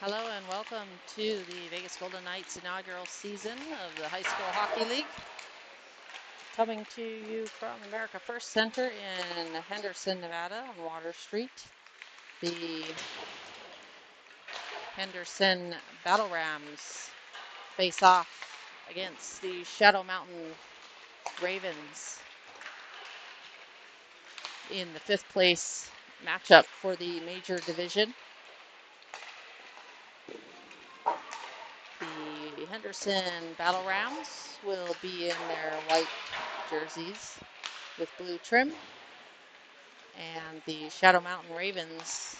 Hello and welcome to the Vegas Golden Knights inaugural season of the High School Hockey League. Coming to you from America First Center in Henderson, Nevada on Water Street. The Henderson Battle Rams face off against the Shadow Mountain Ravens in the 5th place matchup for the major division. The Henderson Battle Rams will be in their white jerseys with blue trim, and the Shadow Mountain Ravens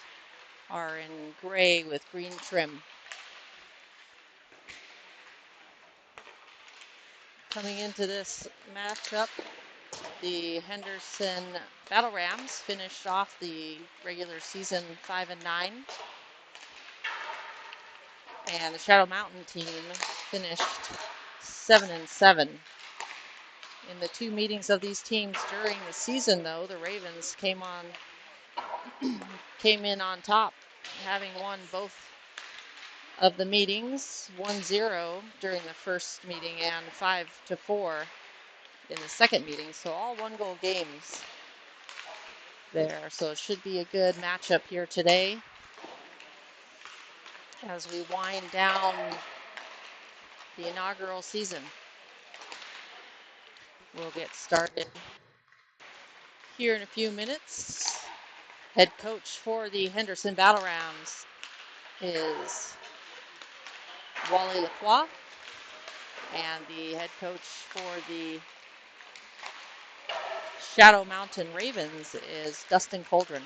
are in gray with green trim. Coming into this matchup, the Henderson Battle Rams finished off the regular season 5-9, and the Shadow Mountain team finished 7-7. In the two meetings of these teams during the season, though, the Ravens came in on top, having won both of the meetings, 1-0 during the first meeting and 5-4 in the second meeting. So all one-goal games there. So it should be a good matchup here today as we wind down the inaugural season. We'll get started here in a few minutes. Head coach for the Henderson Battle Rams is Wally Lacroix, and the head coach for the Shadow Mountain Ravens is Dustin Coldren.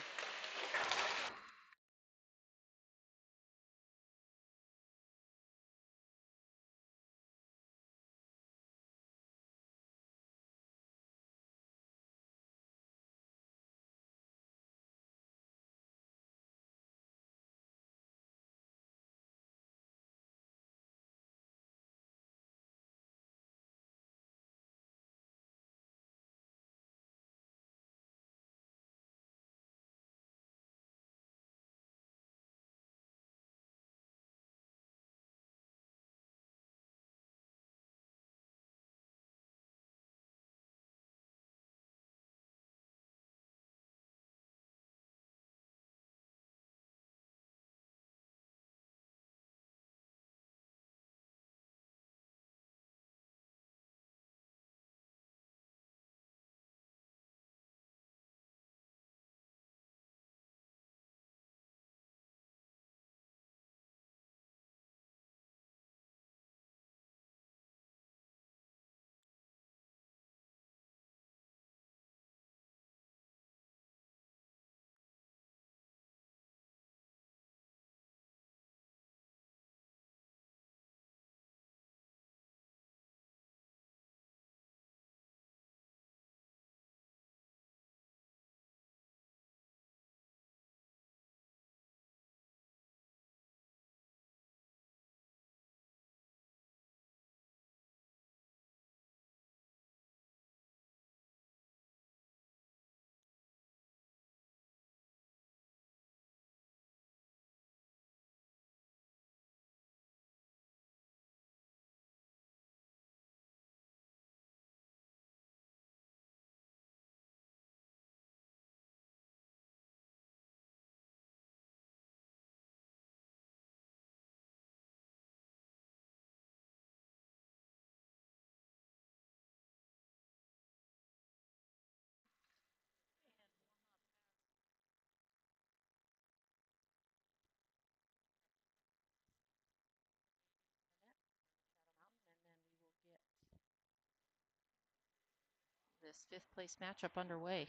This 5th place matchup underway.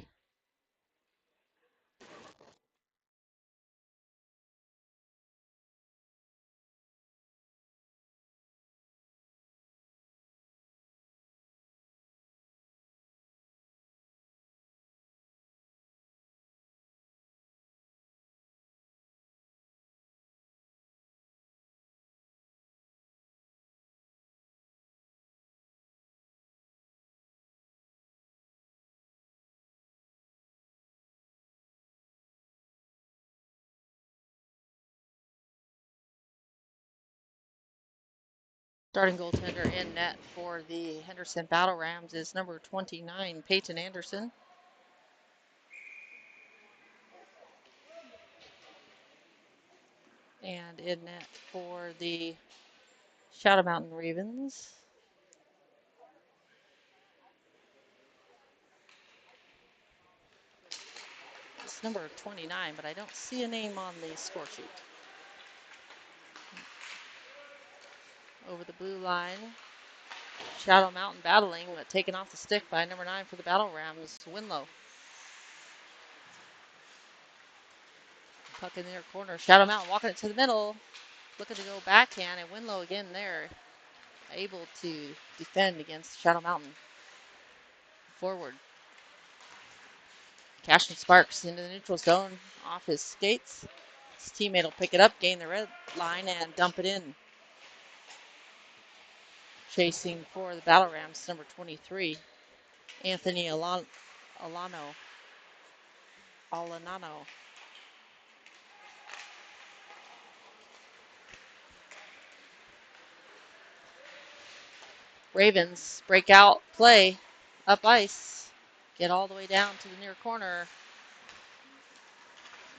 Starting goaltender in net for the Henderson Battle Rams is number 29, Peyton Anderson. And in net for the Shadow Mountain Ravens, it's number 29, but I don't see a name on the score sheet. Over the blue line, Shadow Mountain battling, but taken off the stick by number 9 for the Battle Rams, Winlow. Puck in the near corner, Shadow Mountain walking it to the middle, looking to go backhand, and Winlow again there, able to defend against Shadow Mountain. Forward. Cashman Sparks into the neutral zone, off his skates. His teammate will pick it up, gain the red line, and dump it in. Chasing for the Battle Rams, number 23, Anthony Alanano. Ravens break out play, up ice, get all the way down to the near corner.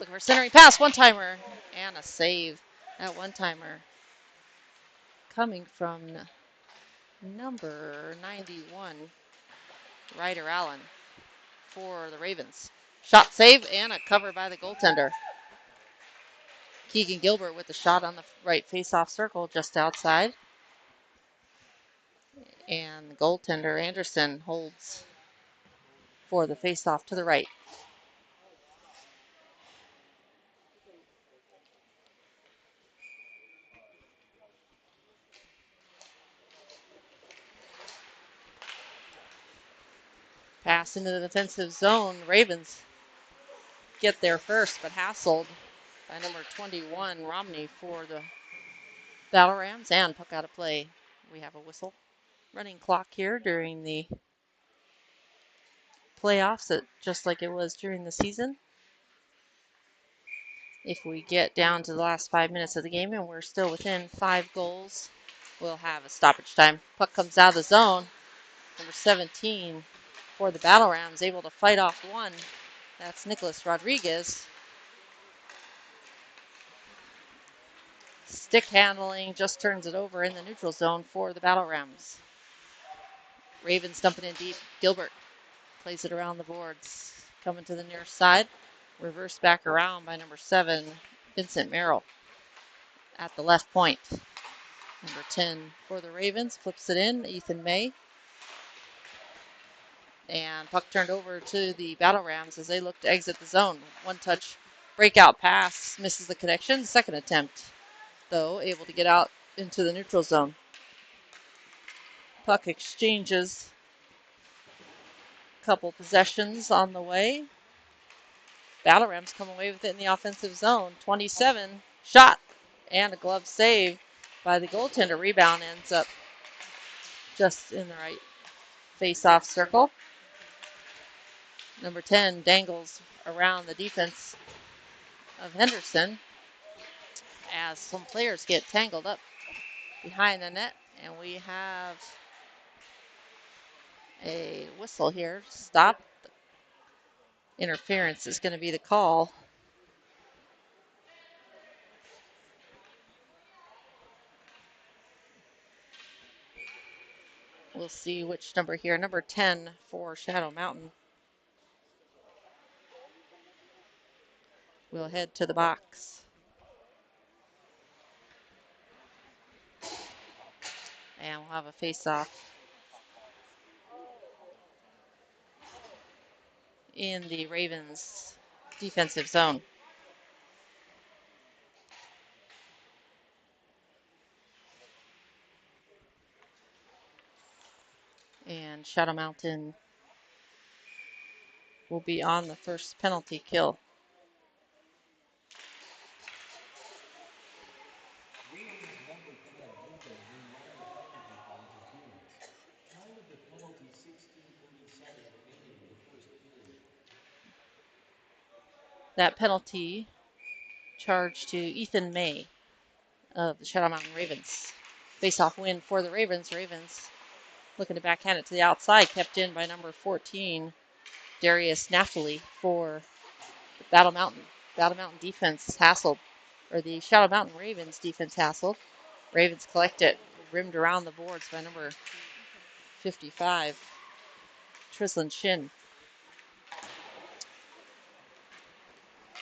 Looking for centering pass, one-timer, and a save. That one-timer coming from number 91, Ryder Allen for the Ravens. Shot save and a cover by the goaltender. Keegan Gilbert with the shot on the right face-off circle just outside. And the goaltender Anderson holds for the face-off to the right. Pass into the defensive zone. Ravens get there first, but hassled by number 21, Romney, for the Battle Rams, and puck out of play. We have a whistle. Running clock here during the playoffs, just like it was during the season. If we get down to the last 5 minutes of the game and we're still within 5 goals, we'll have a stoppage time. Puck comes out of the zone. Number 17 for the Battle Rams, able to fight off one. That's Nicholas Rodriguez. Stick handling, just turns it over in the neutral zone for the Battle Rams. Ravens dumping in deep. Gilbert plays it around the boards. Coming to the near side. Reversed back around by number 7, Vincent Merrill at the left point. Number 10 for the Ravens flips it in. Ethan May. And puck turned over to the Battle Rams as they look to exit the zone. One-touch breakout pass misses the connection. Second attempt, though, able to get out into the neutral zone. Puck exchanges. Couple possessions on the way. Battle Rams come away with it in the offensive zone. 27, shot, and a glove save by the goaltender. Rebound ends up just in the right face-off circle. Number 10 dangles around the defense of Henderson as some players get tangled up behind the net, and we have a whistle here. Stop. Interference is going to be the call. We'll see which number here. Number 10 for Shadow Mountain. We'll head to the box. And we'll have a face-off in the Ravens defensive zone. And Shadow Mountain will be on the first penalty kill. That penalty charged to Ethan May of the Shadow Mountain Ravens. Face-off win for the Ravens. Ravens looking to backhand it to the outside, kept in by number 14, Darius Naphtali for Battle Mountain. Battle Mountain defense hassled, or the Shadow Mountain Ravens defense hassled. Ravens collect it, rimmed around the boards by number 55, Trislin Shin.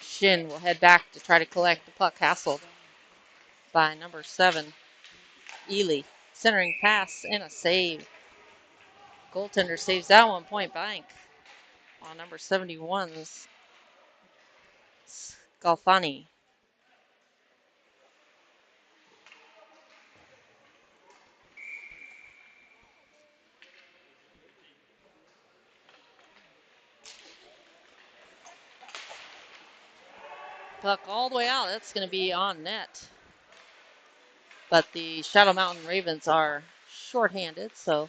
Shin will head back to try to collect the puck hassled by number 7, Ely. Centering pass and a save. Goaltender saves that one point blank on number 71's Scalfani. Puck all the way out. That's going to be on net. But the Shadow Mountain Ravens are shorthanded, so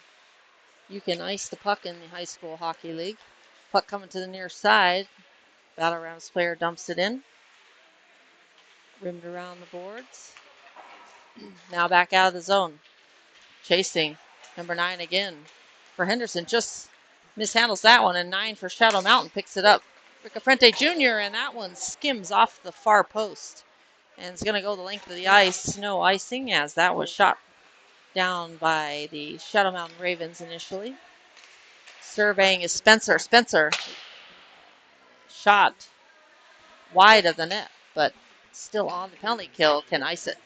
you can ice the puck in the high school hockey league. Puck coming to the near side. Battle Rams player dumps it in. Rimmed around the boards. Now back out of the zone. Chasing. Number 9 again for Henderson. Just mishandles that one. And 9 for Shadow Mountain picks it up. Ricafrente Jr. and that one skims off the far post. And it's going to go the length of the ice. No icing as that was shot down by the Shadow Mountain Ravens initially. Surveying is Spencer. Spencer shot wide of the net, but still on the penalty kill, can ice it.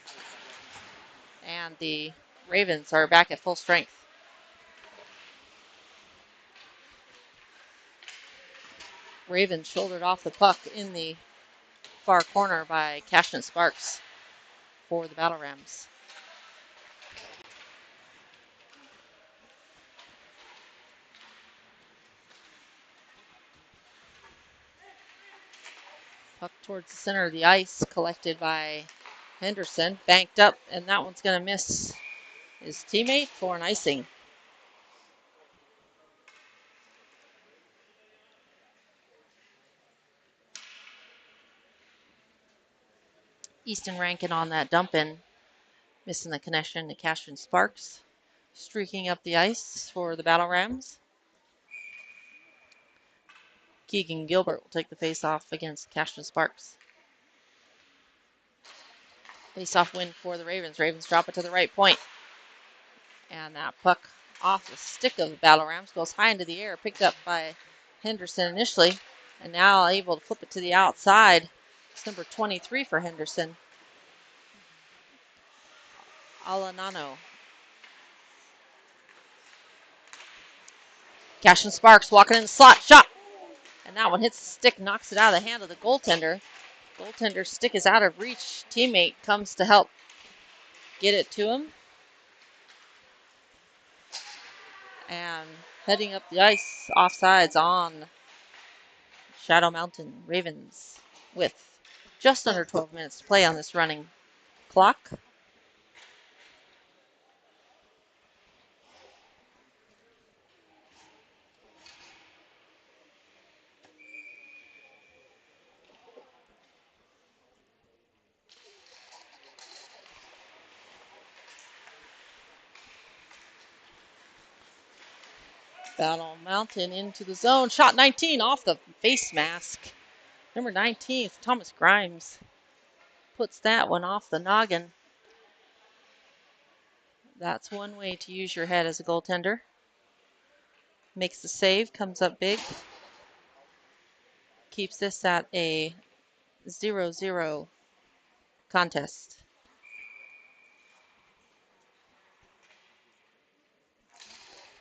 And the Ravens are back at full strength. Ravens shouldered off the puck in the far corner by Cashman Sparks for the Battle Rams. Puck towards the center of the ice, collected by Henderson, banked up, and that one's going to miss his teammate for an icing. Easton Rankin on that dump in, missing the connection to Cashman Sparks. Streaking up the ice for the Battle Rams. Keegan Gilbert will take the face-off against Cashman Sparks. Face-off win for the Ravens. Ravens drop it to the right point. And that puck off the stick of the Battle Rams goes high into the air, picked up by Henderson initially, and now able to flip it to the outside. It's number 23 for Henderson, Alanano. Cashman Sparks walking in the slot, shot, and that one hits the stick, knocks it out of the hand of the goaltender. Goaltender's stick is out of reach. Teammate comes to help get it to him. And heading up the ice, offsides on Shadow Mountain Ravens with just under 12 minutes to play on this running clock. Battle Mountain into the zone. Shot 19 off the face mask. Number 19, Thomas Grimes, puts that one off the noggin. That's one way to use your head as a goaltender. Makes the save, comes up big. Keeps this at a 0-0 contest.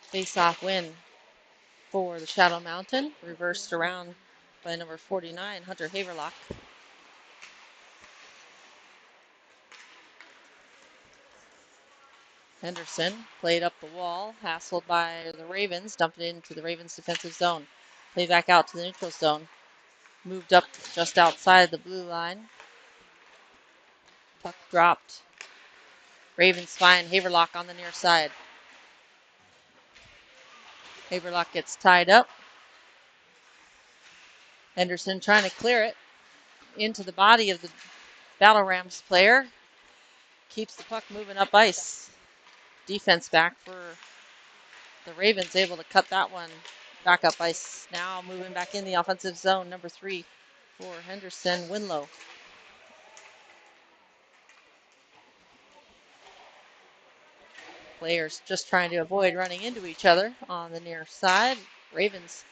Face-off win for the Shadow Mountain. Reversed around by number 49, Hunter Haverlock. Henderson played up the wall, hassled by the Ravens, dumped it into the Ravens defensive zone. Play back out to the neutral zone. Moved up just outside the blue line. Puck dropped. Ravens find Haverlock on the near side. Haverlock gets tied up. Henderson trying to clear it into the body of the Battle Rams player. Keeps the puck moving up ice. defense back for the Ravens, able to cut that one back up by now moving back in the offensive zone. Number 3 for Henderson, Winlow. Players just trying to avoid running into each other on the near side. Ravens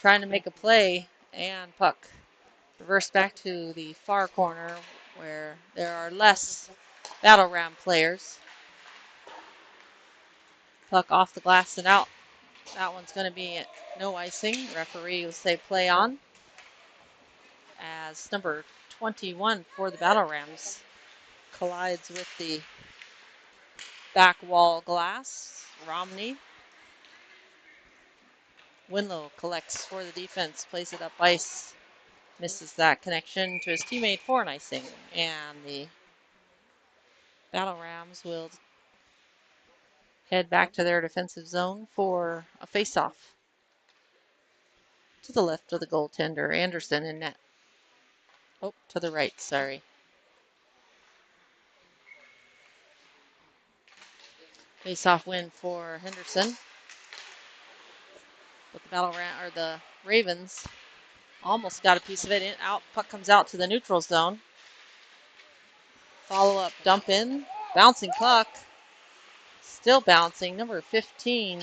trying to make a play, and puck reversed back to the far corner where there are less Battle Ram players. Puck off the glass and out. That one's going to be no icing. Referee will say play on, as number 21 for the Battle Rams collides with the back wall glass. Romney. Winlow collects for the defense, plays it up ice, misses that connection to his teammate for an icing, and the Battle Rams will head back to their defensive zone for a face-off to the left of the goaltender. Anderson in net. Oh, to the right, sorry. Face-off win for Henderson. But the Ravens almost got a piece of it in. Out, puck comes out to the neutral zone. Follow-up dump in, bouncing puck. Still bouncing. Number 15,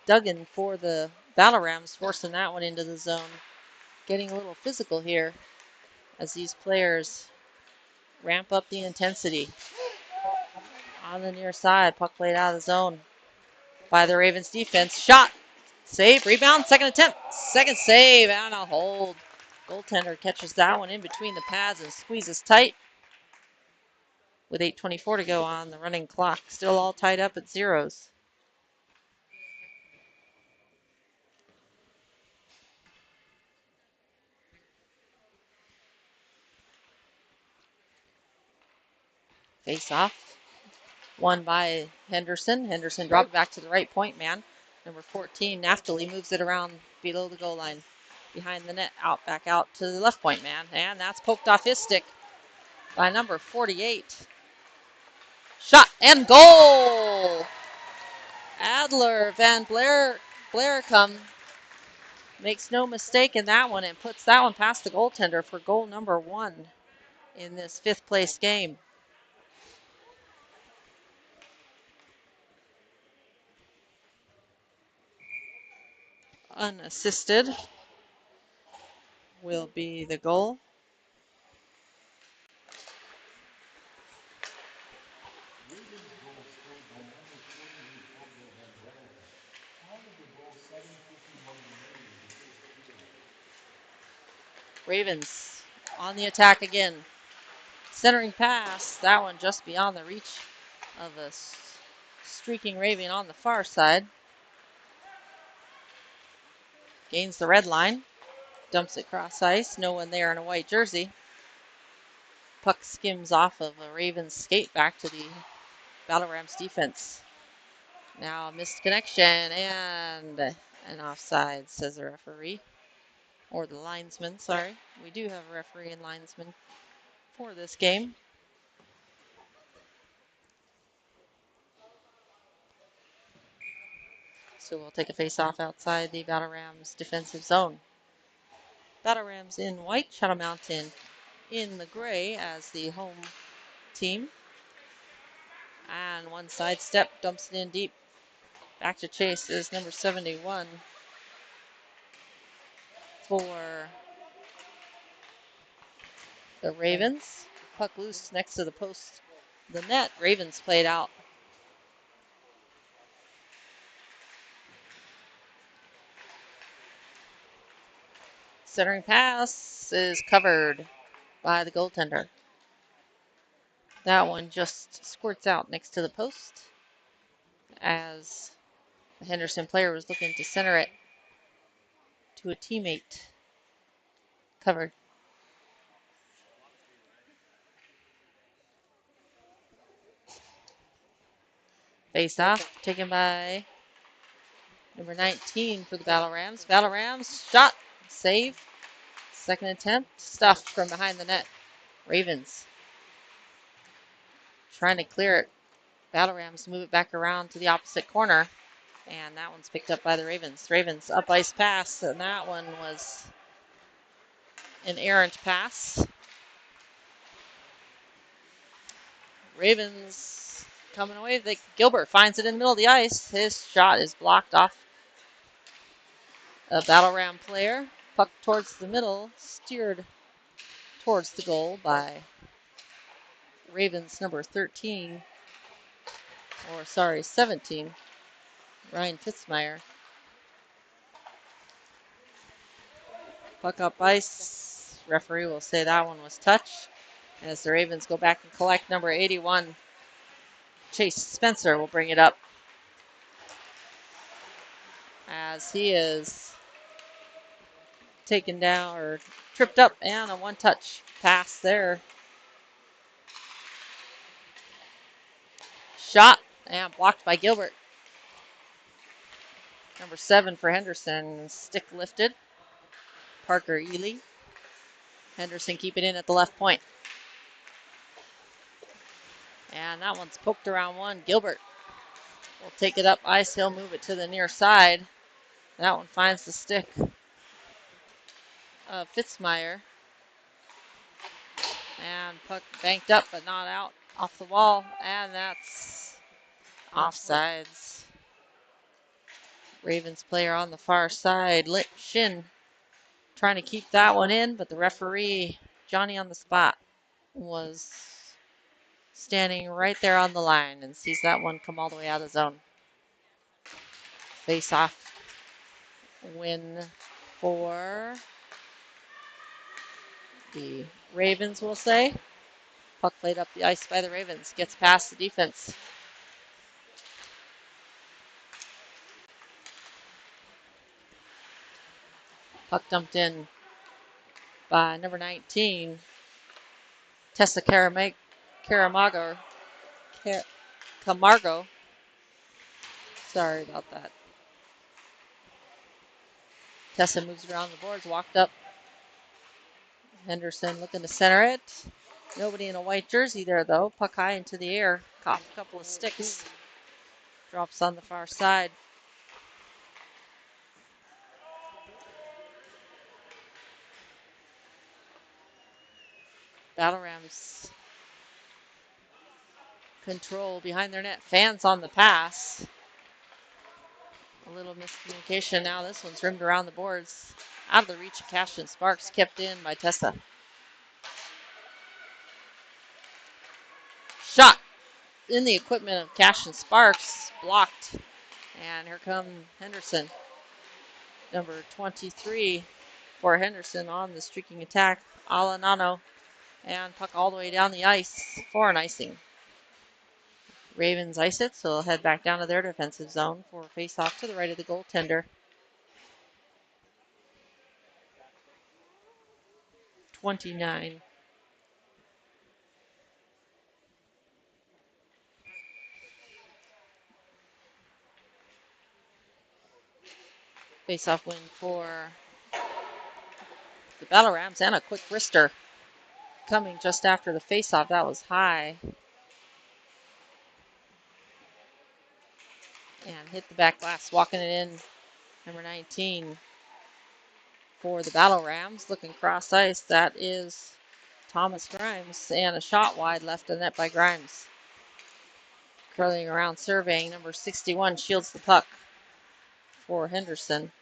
Duggan for the Battle Rams, forcing that one into the zone. Getting a little physical here as these players ramp up the intensity. On the near side, puck played out of the zone by the Ravens defense. Shot, save, rebound, second attempt, second save, and a hold. Goaltender catches that one in between the pads and squeezes tight. With 8:24 to go on the running clock, still all tied up at zeros. Face off. Won by Henderson. Henderson dropped back to the right point man. Number 14, Naftali, moves it around below the goal line. Behind the net, back out to the left point man. And that's poked off his stick by number 48. Shot and goal! Adler Van Blaricum makes no mistake in that one and puts that one past the goaltender for goal number 1 in this 5th place game. Unassisted will be the goal. Ravens on the attack again. Centering pass, that one just beyond the reach of a streaking Raven on the far side. Gains the red line, dumps it cross ice, no one there in a white jersey. Puck skims off of a Ravens skate back to the Battle Rams defense. Now a missed connection and an offside, says the referee. Or the linesman, sorry. We do have a referee and linesman for this game. So we'll take a face-off outside the Battle Rams defensive zone. Battle Rams in white, Shadow Mountain in the gray as the home team. And one side step, dumps it in deep. Back to chase is number 71 for the Ravens. Puck loose next to the post. The net, Ravens played out. Centering pass is covered by the goaltender. That one just squirts out next to the post as the Henderson player was looking to center it to a teammate. Covered. Face off, taken by number 19 for the Battle Rams. Battle Rams, shot, save, second attempt, stuffed from behind the net. Ravens trying to clear it Battle Rams move it back around to the opposite corner. And that one's picked up by the Ravens. Ravens up ice pass, and that one was an errant pass. Ravens coming away. Gilbert finds it in the middle of the ice. His shot is blocked off a Battle Ram player. Puck towards the middle, steered towards the goal by Ravens number 13, or sorry, 17, Ryan Fitzmeyer. Puck up ice. Referee will say that one was touch. As the Ravens go back and collect number 81, Chase Spencer will bring it up. As he is taken down or tripped up, and a one-touch pass there. Shot and blocked by Gilbert. Number 7 for Henderson. Stick lifted. Parker Ely. Henderson keep it in at the left point. And that one's poked around one. Gilbert will take it up ice. He'll move it to the near side. That one finds the stick of Fitzmeyer. And puck banked up but not out off the wall. And that's offsides. Ravens player on the far side, Shin, trying to keep that one in, but the referee, Johnny on the spot, was standing right there on the line and sees that one come all the way out of zone. Face off win for the Ravens, we'll say. Puck played up the ice by the Ravens, gets past the defense. Puck dumped in by number 19, Tessa Camargo. Sorry about that. Tessa moves around the boards, walked up. Henderson looking to center it. Nobody in a white jersey there, though. Puck high into the air. Caught a couple of sticks. Drops on the far side. Battle Rams control behind their net. Fans on the pass. A little miscommunication. Now this one's rimmed around the boards. Out of the reach of Cashin Sparks. Kept in by Tessa. Shot in the equipment of Cashin Sparks. Blocked. And here comes Henderson. Number 23 for Henderson on the streaking attack. Alanano. And puck all the way down the ice for an icing. Ravens ice it, so they'll head back down to their defensive zone for a face-off to the right of the goaltender. 29. Face-off win for the Battle Rams, and a quick wrister coming just after the face-off. That was high. And hit the back glass, walking it in. Number 19 for the Battle Rams, looking cross ice. That is Thomas Grimes, and a shot wide left of net by Grimes. Curling around, surveying. Number 61 shields the puck for Henderson.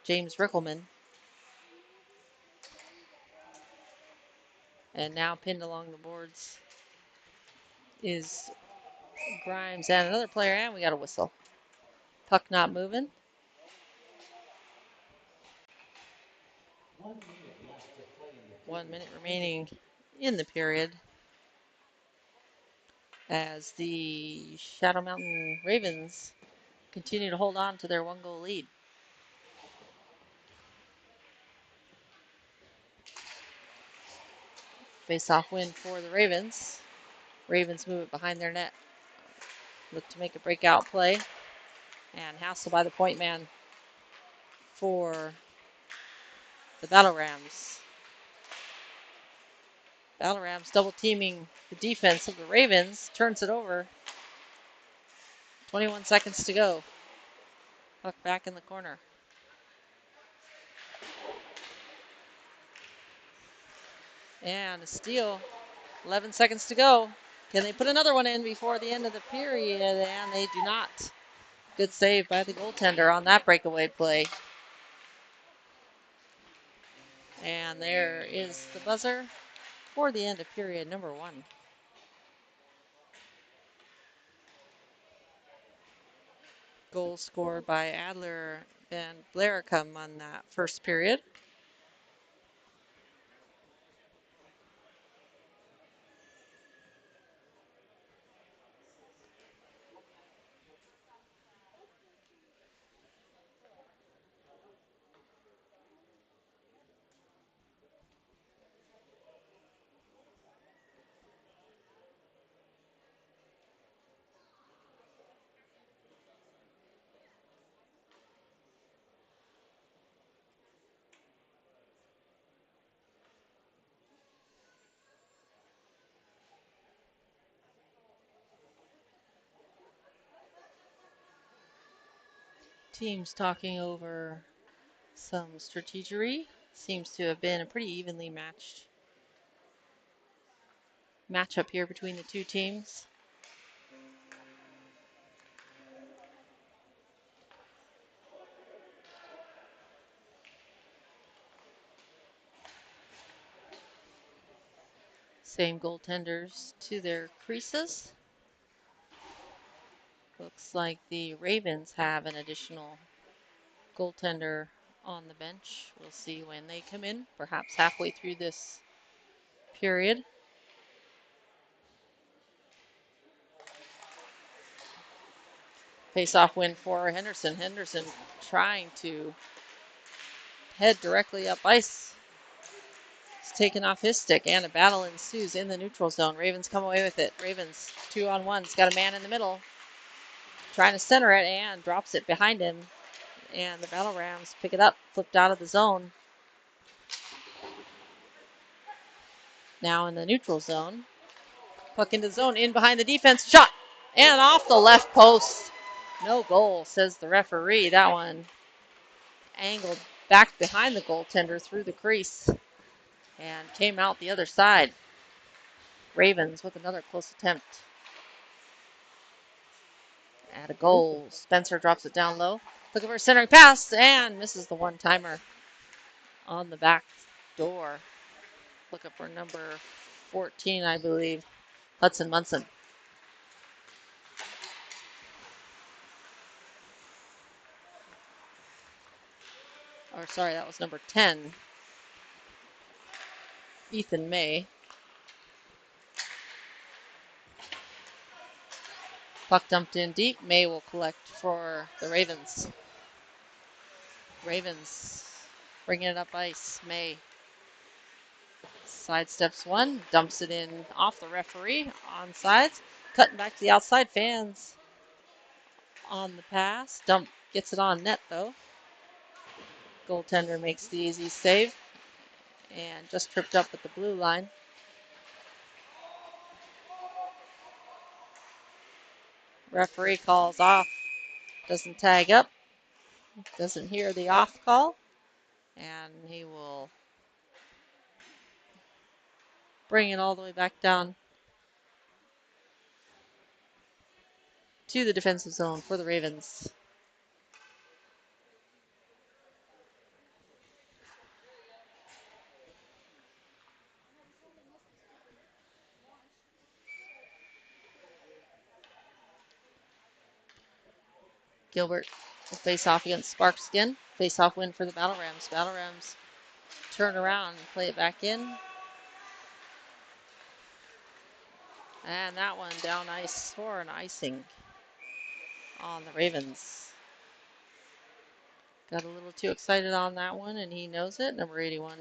James Rickelman. And now pinned along the boards is Grimes and another player, and we got a whistle. Puck not moving. 1 minute remaining in the period as the Shadow Mountain Ravens continue to hold on to their 1-goal lead. Face-off win for the Ravens. Ravens move it behind their net. Look to make a breakout play. And hassle by the point man for the Battle Rams. Battle Rams double teaming the defense of the Ravens. Turns it over. 21 seconds to go. Puck back in the corner. And a steal. 11 seconds to go. Can they put another one in before the end of the period? And they do not. Good save by the goaltender on that breakaway play. And there is the buzzer for the end of period number 1. Goal scored by Adler and Blaricum on that first period. Teams talking over some strategery. Seems to have been a pretty evenly matched matchup here between the two teams. Same goaltenders to their creases. Looks like the Ravens have an additional goaltender on the bench. We'll see when they come in, perhaps halfway through this period. Face-off win for Henderson. Henderson trying to head directly up ice. It's taken off his stick, and a battle ensues in the neutral zone. Ravens come away with it. Ravens 2-on-1. He's got a man in the middle. Trying to center it and drops it behind him. And the Battle Rams pick it up, flipped out of the zone. Now in the neutral zone. Puck into zone, in behind the defense. Shot! And off the left post. No goal, says the referee. That one angled back behind the goaltender through the crease and came out the other side. Ravens with another close attempt at a goal. Spencer drops it down low. Looking for a centering pass and misses the one-timer on the back door. Looking for number 14, I believe, Hudson Munson. Or sorry, that was number 10, Ethan May. Puck dumped in deep. May will collect for the Ravens. Ravens bringing it up ice. May sidesteps one, dumps it in off the referee on sides. Cutting back to the outside. Fans on the pass. Dump gets it on net though. Goaltender makes the easy save and just tripped up at the blue line. Referee calls off. Doesn't tag up. Doesn't hear the off call. And he will bring it all the way back down to the defensive zone for the Ravens. Gilbert will face off against Sparks again. Face off win for the Battle Rams. Battle Rams turn around and play it back in. And that one down ice for an icing on the Ravens. Got a little too excited on that one, and he knows it. Number 81.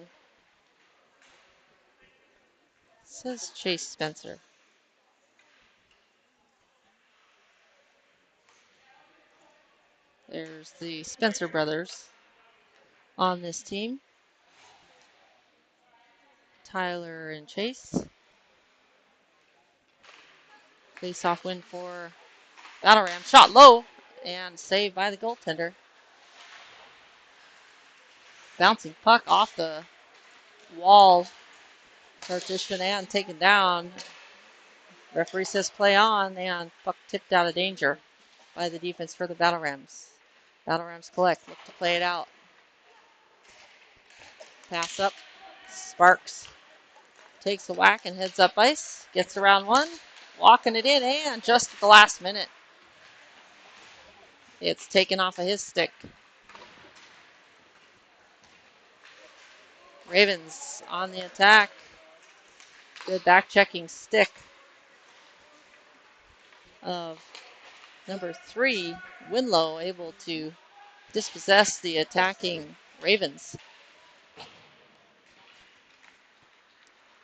Says Chase Spencer. There's the Spencer brothers on this team. Tyler and Chase. Face-off win for Battle Ram shot low and saved by the goaltender. Bouncing puck off the wall partition and taken down. Referee says play on, and puck tipped out of danger by the defense for the Battle Rams. Battle Rams collect, look to play it out. Pass up. Sparks takes a whack and heads up ice. Gets around one. Walking it in, and just at the last minute, it's taken off of his stick. Ravens on the attack. Good back checking stick of number 3, Winlow, able to dispossess the attacking Ravens.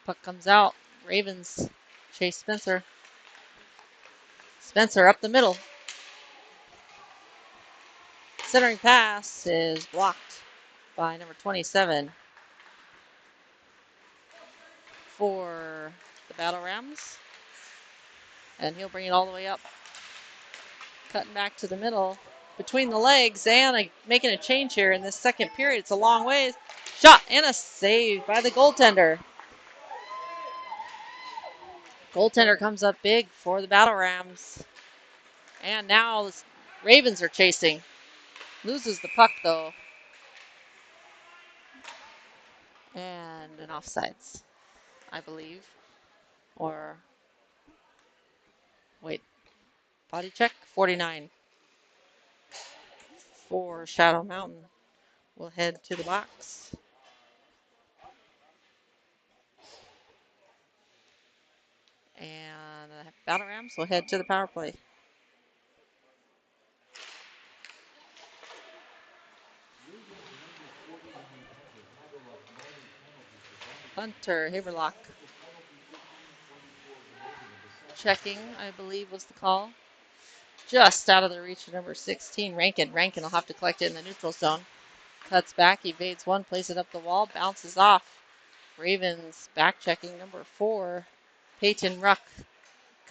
Puck comes out. Ravens chase Spencer. Spencer up the middle. Centering pass is blocked by number 27 for the Battle Rams. And he'll bring it all the way up. Cutting back to the middle. Between the legs, and making a change here in this second period. It's a long ways. Shot and a save by the goaltender. Goaltender comes up big for the Battle Rams. And now the Ravens are chasing. Loses the puck though. And an offsides, I believe. Or, wait, body check, 49 for Shadow Mountain. We'll head to the box. And Battle Rams will head to the power play. Hunter Haberlock. Checking, I believe, was the call. Just out of the reach of number 16, Rankin. Rankin will have to collect it in the neutral zone. Cuts back, evades one, plays it up the wall, bounces off. Ravens back checking number 4. Peyton Ruck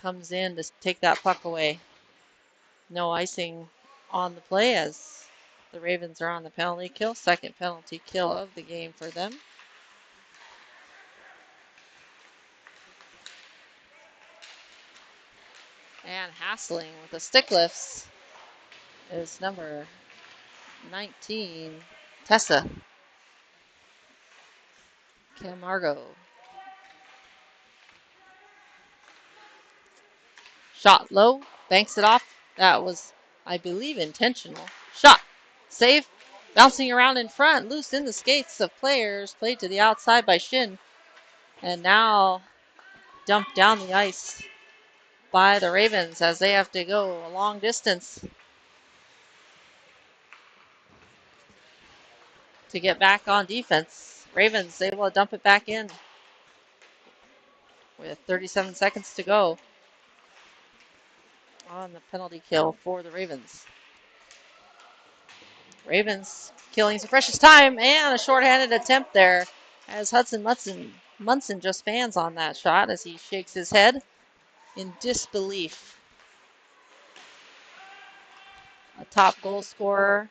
comes in to take that puck away. No icing on the play as the Ravens are on the penalty kill. Second penalty kill of the game for them. And hassling with the stick lifts is number 19, Tessa Camargo. Shot low, banks it off. That was, I believe, intentional. Shot, save, bouncing around in front, loose in the skates of players, played to the outside by Shin. And now dumped down the ice by the Ravens as they have to go a long distance to get back on defense. Ravens able to dump it back in with 37 seconds to go on the penalty kill for the Ravens. Ravens killing some precious time, and a shorthanded attempt there as Hudson Munson just fans on that shot as he shakes his head in disbelief. A top goal scorer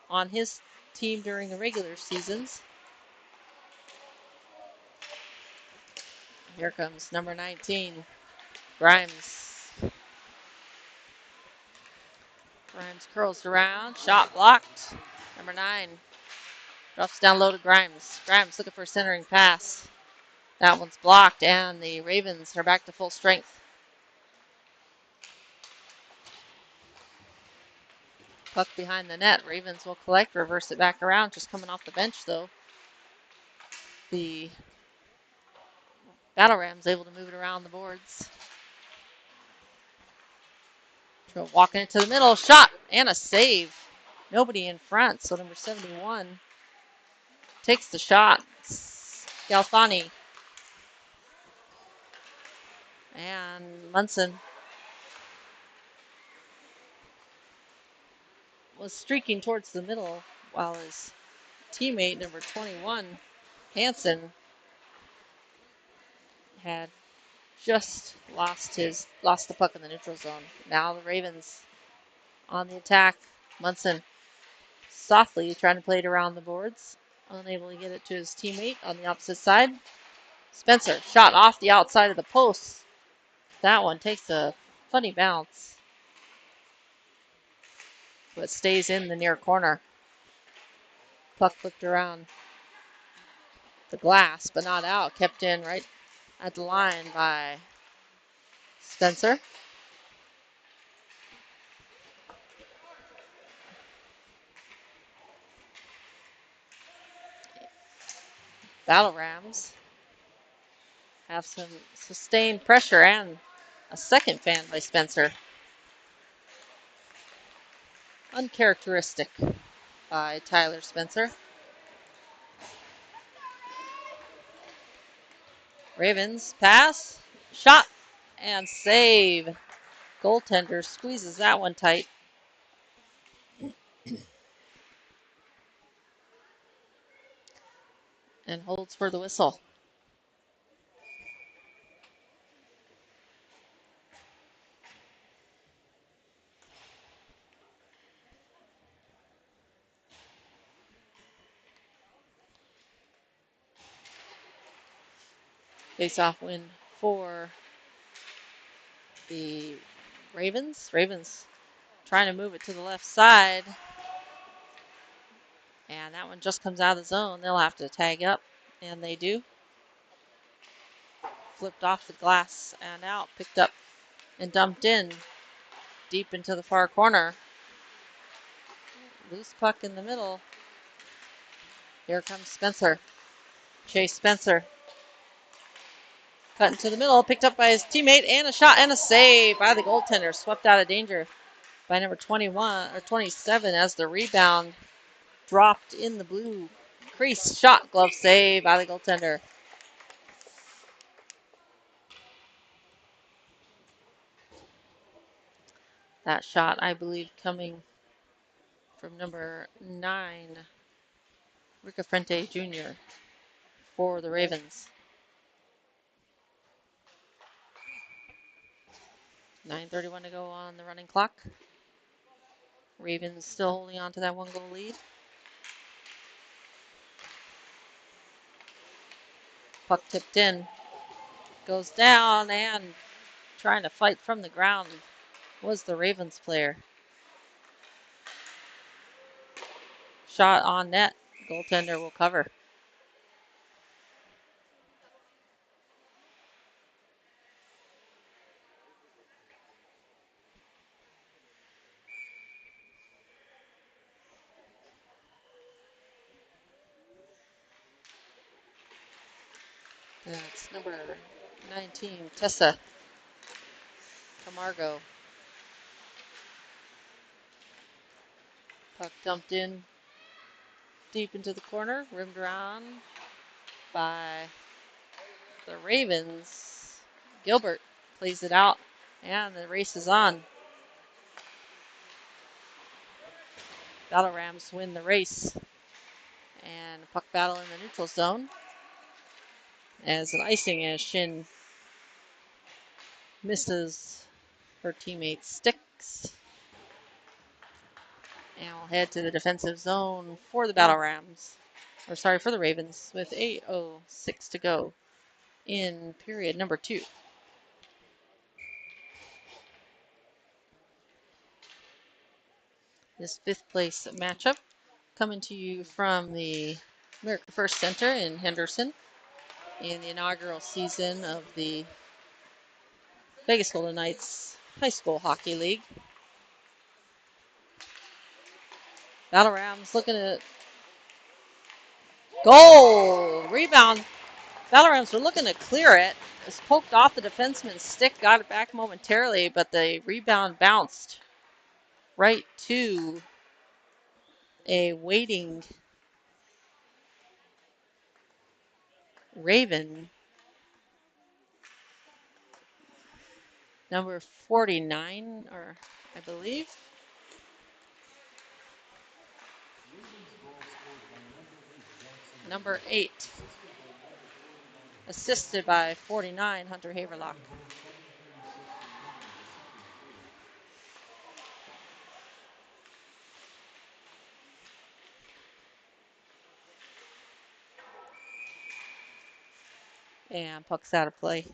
on his team during the regular seasons. Here comes number 19, Grimes. Grimes curls around, shot blocked. Number 9 drops down low to Grimes. Grimes looking for a centering pass. That one's blocked, and the Ravens are back to full strength. Puck behind the net. Ravens will collect, reverse it back around. Just coming off the bench, though. The Battle Rams able to move it around the boards. Walking into the middle. Shot and a save. Nobody in front, so number 71 takes the shot. Galfani. And Munson was streaking towards the middle while his teammate, number 21, Hansen, had just lost the puck in the neutral zone. Now the Ravens on the attack. Munson softly trying to play it around the boards. Unable to get it to his teammate on the opposite side. Spencer shot off the outside of the post. That one takes a funny bounce, but stays in the near corner. Puck flipped around the glass, but not out. Kept in right at the line by Spencer. Battle Rams have some sustained pressure and a second fan by Spencer. Uncharacteristic by Tyler Spencer. Ravens pass, shot, and save. Goaltender squeezes that one tight. And holds for the whistle. Face-off win for the Ravens. Ravens trying to move it to the left side. And that one just comes out of the zone. They'll have to tag up, and they do. Flipped off the glass and out. Picked up and dumped in deep into the far corner. Loose puck in the middle. Here comes Spencer. Chase Spencer. Cut into the middle. Picked up by his teammate, and a shot and a save by the goaltender. Swept out of danger by number 21 or 27 as the rebound dropped in the blue crease. Shot, glove save by the goaltender. That shot, I believe, coming from number 9, Ricafrente Jr. for the Ravens. 9:31 to go on the running clock. Ravens still holding on to that 1-goal lead. Puck tipped in. Goes down, and trying to fight from the ground was the Ravens player. Shot on net. Goaltender will cover. That's number 19, Tessa Camargo. Puck dumped in deep into the corner, rimmed around by the Ravens. Gilbert plays it out, and the race is on. Battle Rams win the race. And puck battle in the neutral zone. As an icing as Shin misses her teammate's sticks. And we'll head to the defensive zone for the Battle Rams. Or sorry, for the Ravens with 8:06 to go in period number 2. This 5th place matchup coming to you from the America First Center in Henderson in the inaugural season of the Vegas Golden Knights High School Hockey League. Battle Rams looking at goal! Rebound. Battle Rams were looking to clear it. It was poked off the defenseman's stick, got it back momentarily, but the rebound bounced right to a waiting Raven. Number 49, or I believe. Number 8. assisted by 49, Hunter Haverlock. And puck's out of play.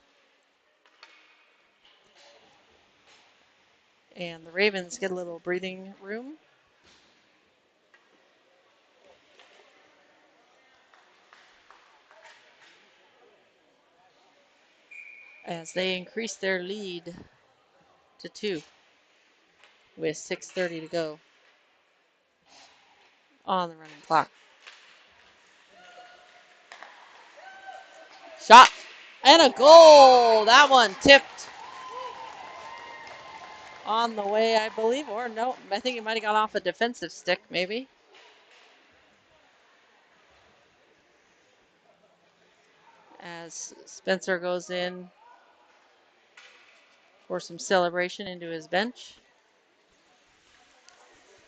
And the Ravens get a little breathing room. As they increase their lead to 2 with 6:30 to go on the running clock. Shot and a goal. That one tipped on the way, I believe, or no, I think it might have gone off a defensive stick, maybe. As Spencer goes in for some celebration into his bench.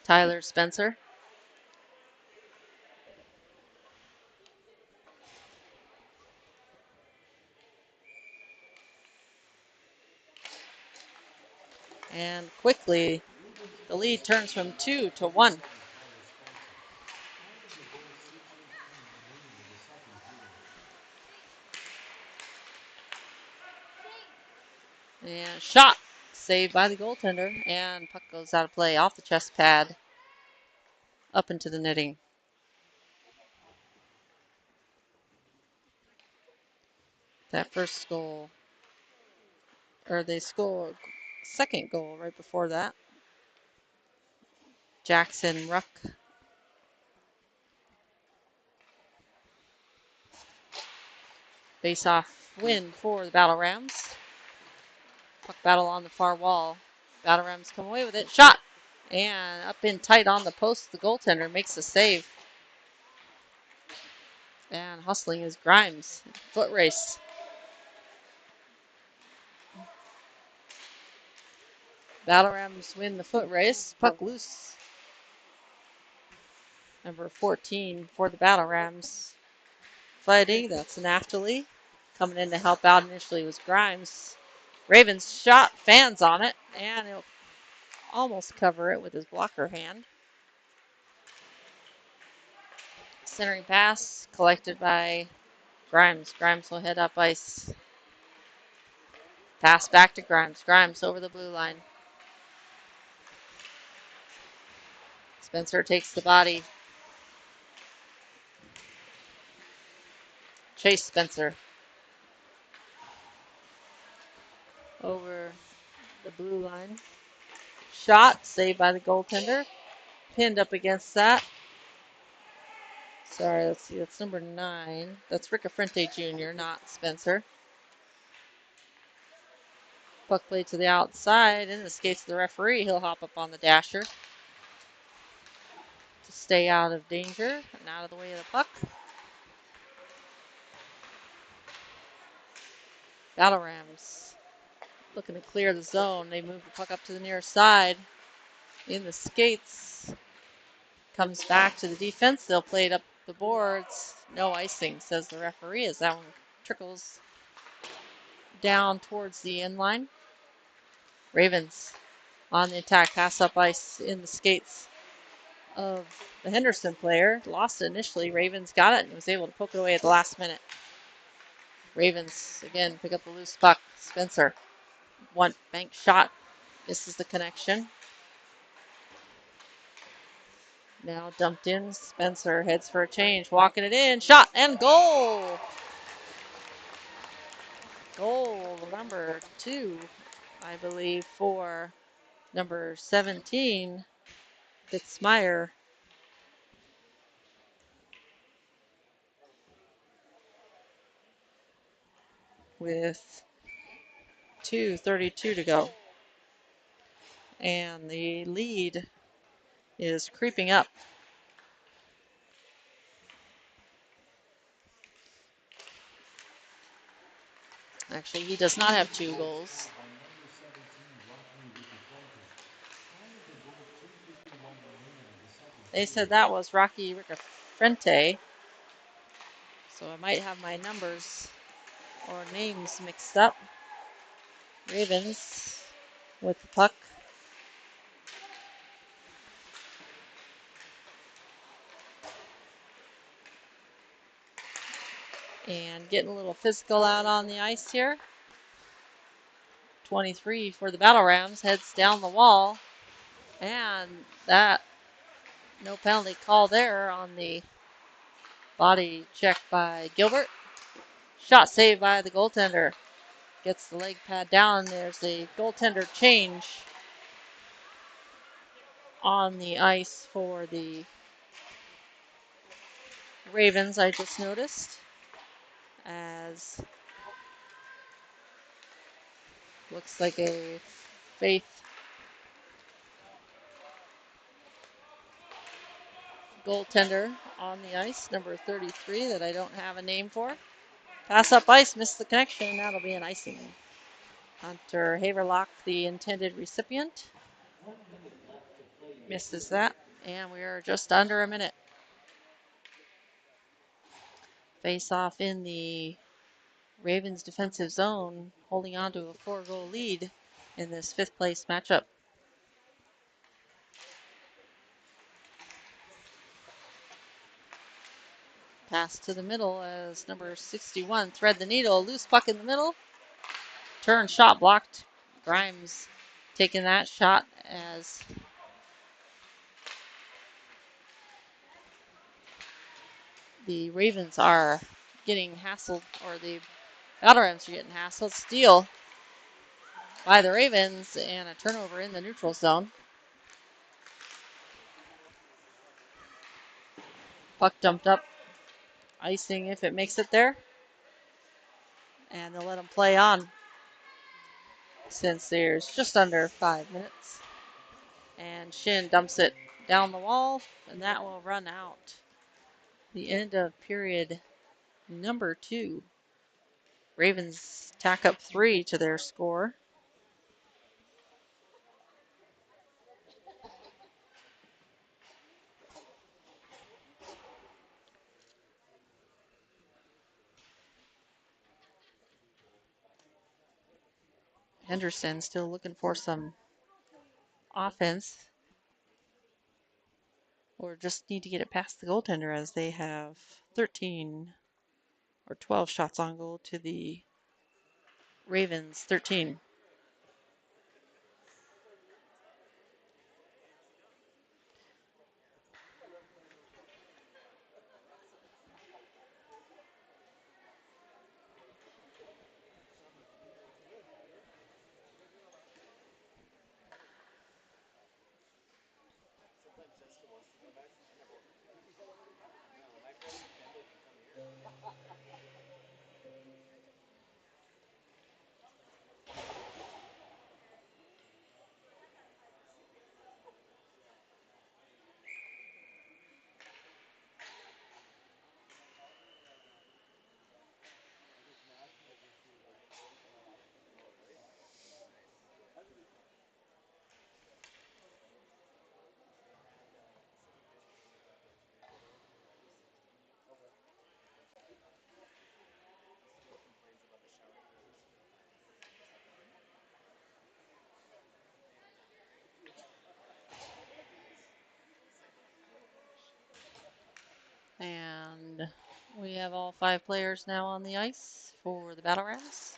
Tyler Spencer. And quickly, the lead turns from 2 to 1. And shot, saved by the goaltender, and puck goes out of play off the chest pad, up into the netting. That first goal, or they score second goal right before that. Jackson Ruck. Face-off win for the Battle Rams. Puck battle on the far wall. Battle Rams come away with it. Shot! And up in tight on the post, the goaltender makes the save. And hustling is Grimes. Foot race. Battle Rams win the foot race. Puck loose. Number 14 for the Battle Rams. Fighting, that's Naftali. Coming in to help out initially was Grimes. Ravens shot, fans on it, and he'll almost cover it with his blocker hand. Centering pass collected by Grimes. Grimes will head up ice. Pass back to Grimes. Grimes over the blue line. Spencer takes the body. Chase Spencer. Over the blue line. Shot, saved by the goaltender. Pinned up against that. Sorry, let's see, that's number 9. That's Ricafrente Jr., not Spencer. Puck played to the outside, in the skates of the referee. He'll hop up on the dasher to stay out of danger and out of the way of the puck. Battle Rams looking to clear the zone. They move the puck up to the near side. In the skates. Comes back to the defense. They'll play it up the boards. No icing, says the referee, as that one trickles down towards the end line. Ravens on the attack. Pass up ice in the skates of the Henderson player. Lost it initially. Ravens got it and was able to poke it away at the last minute. Ravens, again, pick up the loose puck. Spencer. One bank shot. Misses the connection. Now dumped in. Spencer heads for a change. Walking it in. Shot and goal. Goal number 2, I believe, for number 17, Fitzmeyer. With 2:32 to go. And the lead is creeping up. Actually, he does not have 2 goals. They said that was Rocky Ricafrente. So I might have my numbers or names mixed up. Ravens with the puck. And getting a little physical out on the ice here. 23 for the Battle Rams heads down the wall. And that no penalty call there on the body check by Gilbert. Shot saved by the goaltender. Gets the leg pad down. There's a goaltender change on the ice for the Ravens, I just noticed. As looks like a Faith goaltender on the ice, number 33, that I don't have a name for. Pass up ice, missed the connection. That'll be an icing. Hunter Haverlock, the intended recipient, misses that. And we are just under a minute. Face off in the Ravens defensive zone, holding on to a 4-goal lead in this 5th place matchup. Pass to the middle as number 61 thread the needle. Loose puck in the middle. Turn shot blocked. Grimes taking that shot as the Ravens are getting hassled, or the Battle Rams are getting hassled. Steal by the Ravens and a turnover in the neutral zone. Puck dumped up. Icing if it makes it there. And they'll let them play on since there's just under 5 minutes. And Shin dumps it down the wall, and that will run out the end of period number 2. Ravens tack up 3 to their score. Henderson still looking for some offense, or just need to get it past the goaltender, as they have 13 or 12 shots on goal to the Ravens 13. And we have all 5 players now on the ice for the Battle Rams.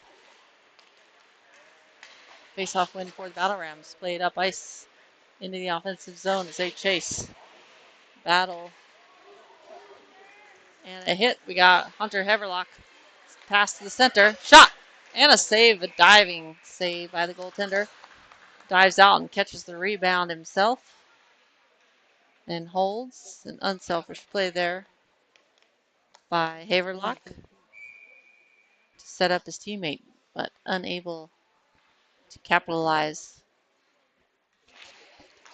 Face-off win for the Battle Rams. Played up ice into the offensive zone as they chase. Battle. And a hit. We got Hunter Haverlock. Pass to the center. Shot! And a save. A diving save by the goaltender. Dives out and catches the rebound himself. And holds. An unselfish play there by Haverlock to set up his teammate, but unable to capitalize.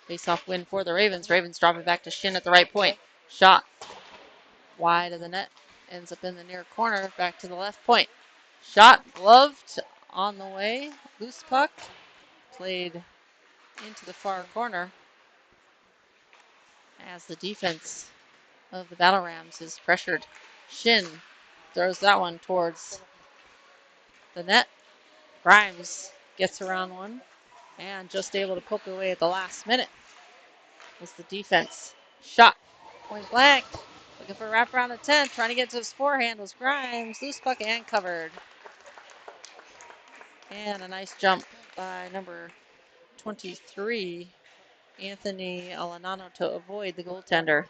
Face-off win for the Ravens. Ravens drop it back to Shin at the right point. Shot wide of the net. Ends up in the near corner. Back to the left point. Shot gloved on the way. Loose puck. Played into the far corner as the defense of the Battle Rams is pressured. Shin throws that one towards the net. Grimes gets around one and just able to poke away at the last minute. Was the defense. Shot. Point blank. Looking for a wraparound at 10. Trying to get to his forehand was Grimes. Loose puck and covered. And a nice jump by number 23, Anthony Alanano, to avoid the goaltender,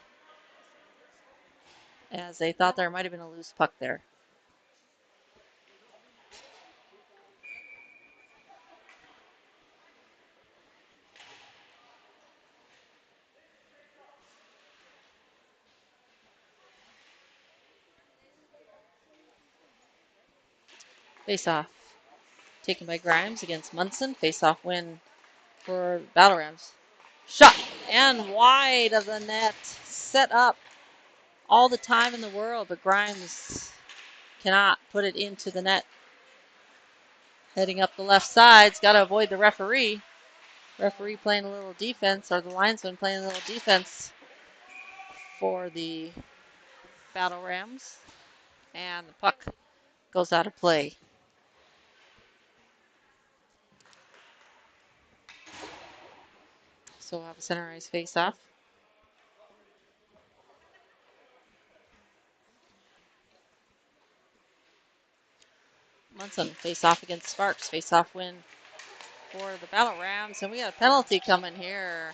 as they thought there might have been a loose puck there. Face-off taken by Grimes against Munson. Face-off win for Battle Rams. Shot and wide of the net. Set up all the time in the world, but Grimes cannot put it into the net. Heading up the left side's got to avoid the referee. Referee playing a little defense, or the linesman playing a little defense for the Battle Rams. And the puck goes out of play. So we'll have a center ice face-off. Munson face-off against Sparks. Face-off win for the Battle Rams. And we got a penalty coming here.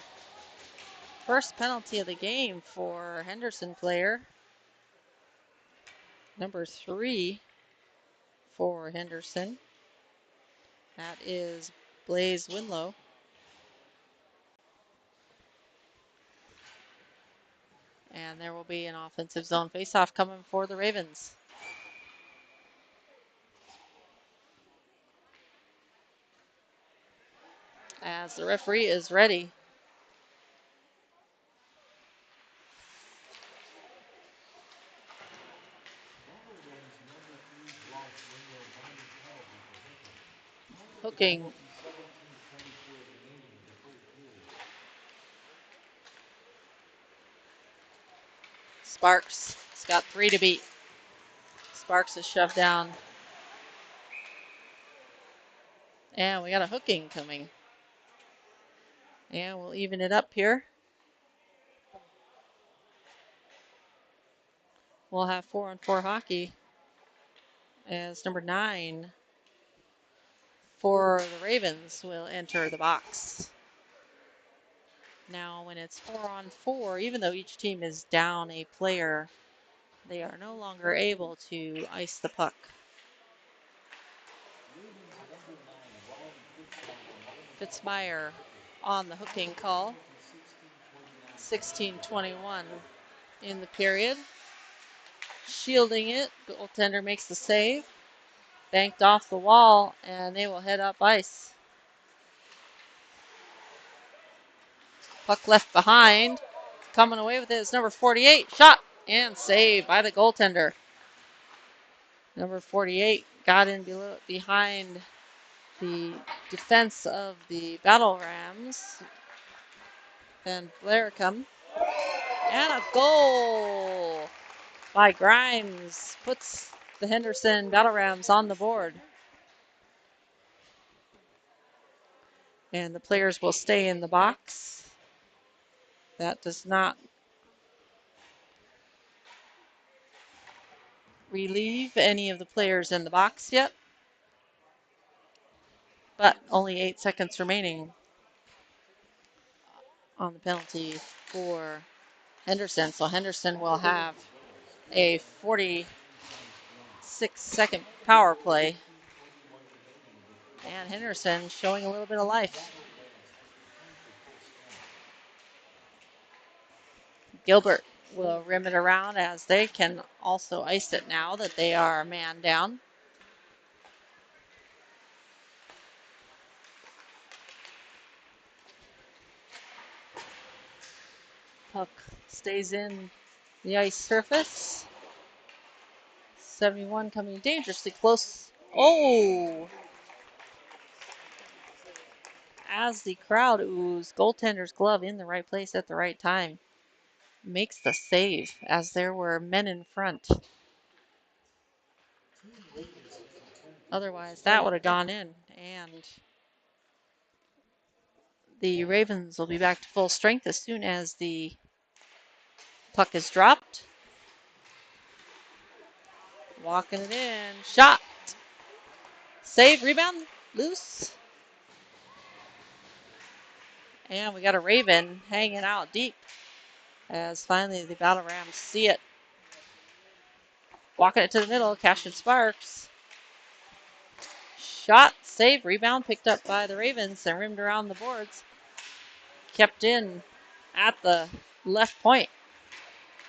First penalty of the game for Henderson player. Number 3 for Henderson. That is Blaze Winlow. And there will be an offensive zone face-off coming for the Ravens. As the referee is ready. Hooking. Sparks has got 3 to beat. Sparks is shoved down. And we got a hooking coming. And we'll even it up here. We'll have 4-on-4 hockey as number 9 for the Ravens will enter the box. Now, when it's 4-on-4, even though each team is down a player, they are no longer able to ice the puck. Fitzmeyer on the hooking call. 16:21 in the period. Shielding it, goaltender makes the save. Banked off the wall, and they will head up ice. Puck left behind. Coming away with it is number 48. Shot and save by the goaltender. Number 48 got in behind the defense of the Battle Rams. Van Blaricum. And a goal by Grimes puts the Henderson Battle Rams on the board. And the players will stay in the box. That does not relieve any of the players in the box yet. But only 8 seconds remaining on the penalty for Henderson. So Henderson will have a 46-second power play. And Henderson showing a little bit of life. Gilbert will rim it around as they can also ice it now that they are man down. Puck stays in the ice surface. 71 coming dangerously close. Oh! As the crowd oohs, goaltender's glove in the right place at the right time. Makes the save as there were men in front. Otherwise, that would have gone in. And the Ravens will be back to full strength as soon as the puck is dropped. Walking it in. Shot. Save, rebound, loose. And we got a Raven hanging out deep as finally the Battle Rams see it. Walking it to the middle, Cashin Sparks. Shot, save, rebound, picked up by the Ravens and rimmed around the boards. Kept in at the left point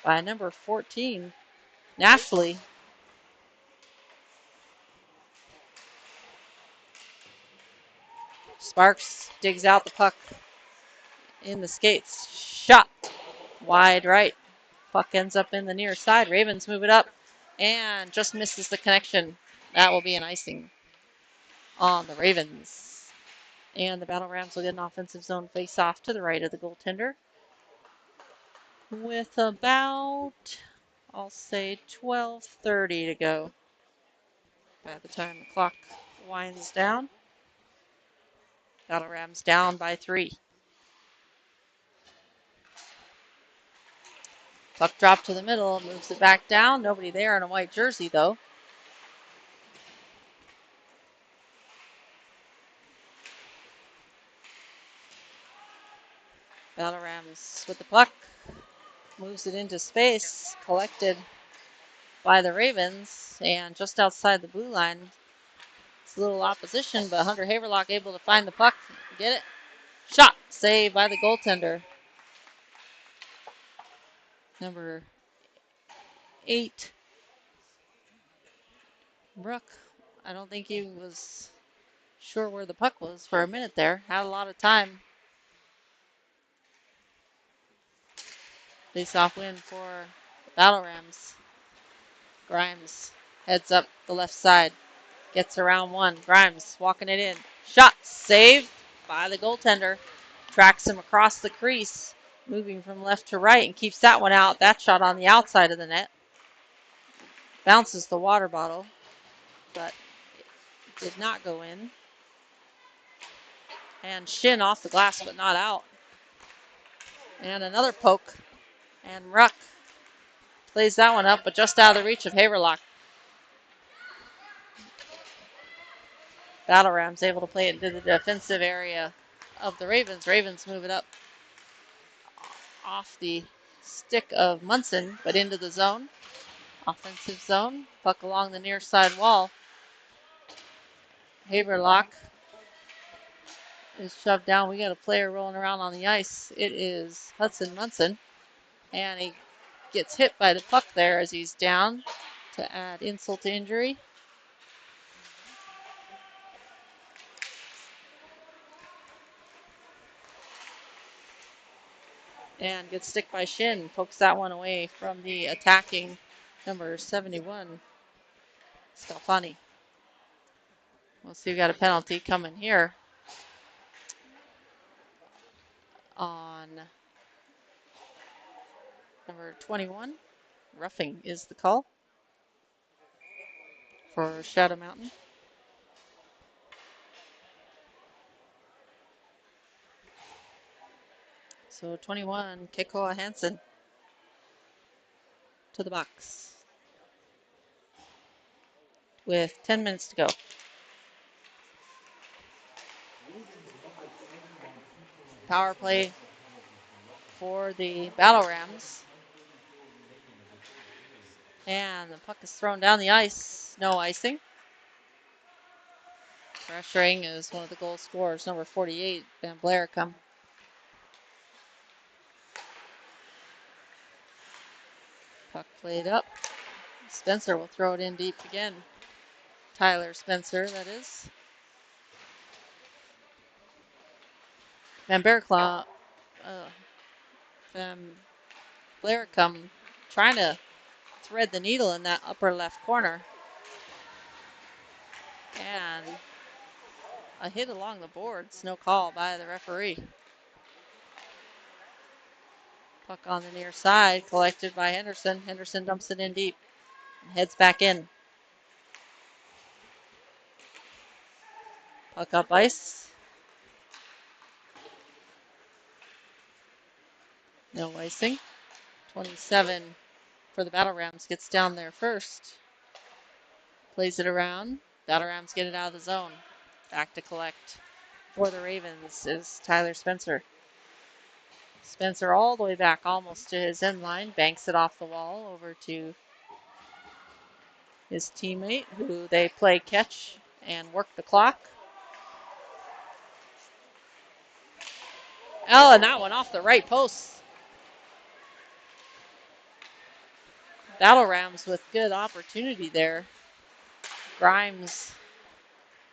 by number 14, Nashley. Sparks digs out the puck in the skates. Shot, wide right. Puck ends up in the near side. Ravens move it up and just misses the connection. That will be an icing on the Ravens. And the Battle Rams will get an offensive zone face-off to the right of the goaltender. With about, I'll say, 12:30 to go by the time the clock winds down. Battle Rams down by 3. Puck dropped to the middle, moves it back down. Nobody there in a white jersey, though. Battle Rams with the puck. Moves it into space, collected by the Ravens, and just outside the blue line. It's a little opposition, but Hunter Haverlock able to find the puck, get it. Shot, saved by the goaltender. Number 8, Rook. I don't think he was sure where the puck was for a minute there. Had a lot of time. Face-off win for the Battle Rams. Grimes heads up the left side. Gets around one. Grimes walking it in. Shot saved by the goaltender. Tracks him across the crease. Moving from left to right and keeps that one out. That shot on the outside of the net. Bounces the water bottle, but it did not go in. And shin off the glass, but not out. And another poke. And Ruck plays that one up, but just out of the reach of Haverlock. Battle Rams able to play it into the defensive area of the Ravens. Ravens move it up off the stick of Munson, but into the zone. Offensive zone. Puck along the near side wall. Haverlock is shoved down. We got a player rolling around on the ice. It is Hudson Munson. And he gets hit by the puck there as he's down to add insult to injury. And gets stick by shin. Pokes that one away from the attacking number 71, Scalfani. We'll see, we got a penalty coming here on number 21. Roughing is the call for Shadow Mountain. So 21, Kekoa Hansen to the box with 10 minutes to go. Power play for the Battle Rams. And the puck is thrown down the ice. No icing. Pressuring is one of the goal scorers, number 48, Van Blaricum. Puck played up. Spencer will throw it in deep again. Tyler Spencer, that is. Van Blaricum trying to thread the needle in that upper left corner. And a hit along the boards. No call by the referee. Puck on the near side, collected by Henderson. Henderson dumps it in deep and heads back in. Puck up ice. No icing. 27 for the Battle Rams gets down there first. Plays it around. Battle Rams get it out of the zone. Back to collect. For the Ravens is Tyler Spencer. Spencer all the way back almost to his end line. Banks it off the wall over to his teammate, who they play catch and work the clock. Oh, and that one off the right post. Battle Rams with good opportunity there. Grimes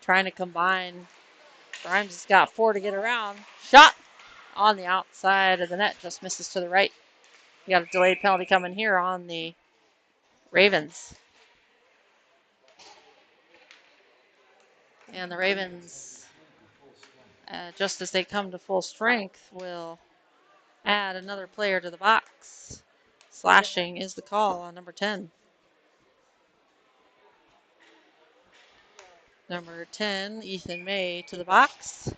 trying to combine. Grimes has got 4 to get around. Shot on the outside of the net, just misses to the right. You got a delayed penalty coming here on the Ravens. And the Ravens, just as they come to full strength, will add another player to the box. Slashing is the call on number 10. Number 10, Ethan May, to the box.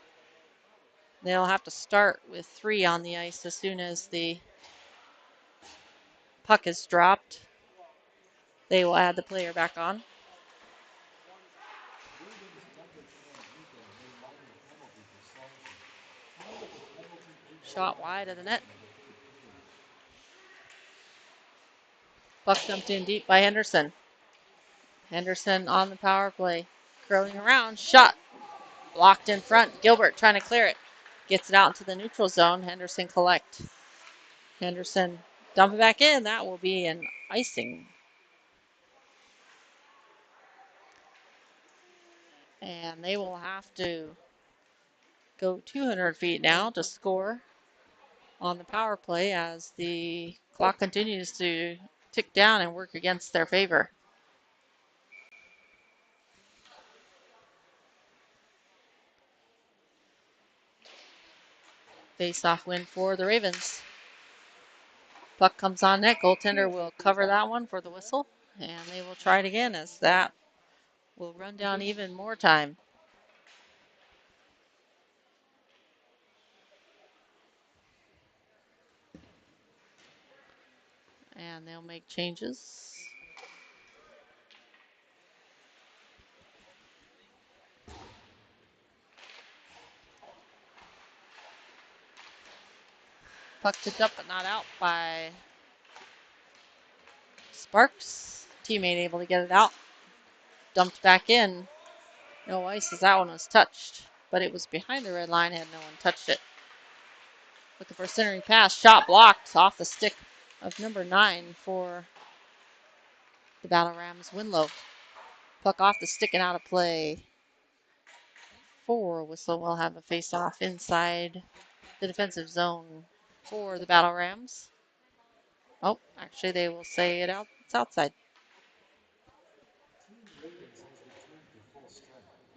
They'll have to start with 3 on the ice as soon as the puck is dropped. They will add the player back on. Shot wide of the net. Puck dumped in deep by Henderson. Henderson on the power play. Curling around. Shot. Blocked in front. Gilbert trying to clear it. Gets it out into the neutral zone. Henderson collect. Henderson dump it back in. That will be an icing. And they will have to go 200 feet now to score on the power play as the clock continues to tick down and work against their favor. Face-off win for the Ravens. Puck comes on net. Goaltender will cover that one for the whistle. And they will try it again as that will run down even more time. And they'll make changes. Puck tipped up but not out by Sparks. Teammate able to get it out. Dumped back in. No ice as that one was touched. But it was behind the red line, had no one touched it. Looking for a centering pass. Shot blocked off the stick of number 9 for the Battle Rams. Winlow. Puck off the stick and out of play. 4 whistle will have a face-off inside the defensive zone for the Battle Rams. Oh, actually they will say it out. It's outside.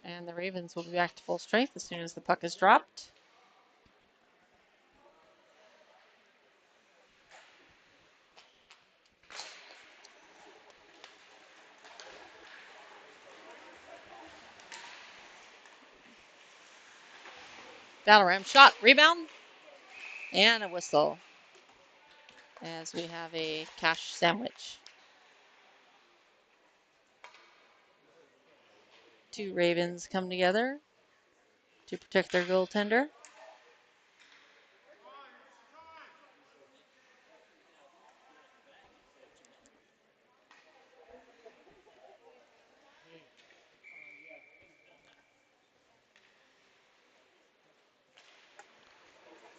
And the Ravens will be back to full strength as soon as the puck is dropped. Battle Ram shot, rebound, and a whistle as we have a cash sandwich. 2 Ravens come together to protect their goaltender.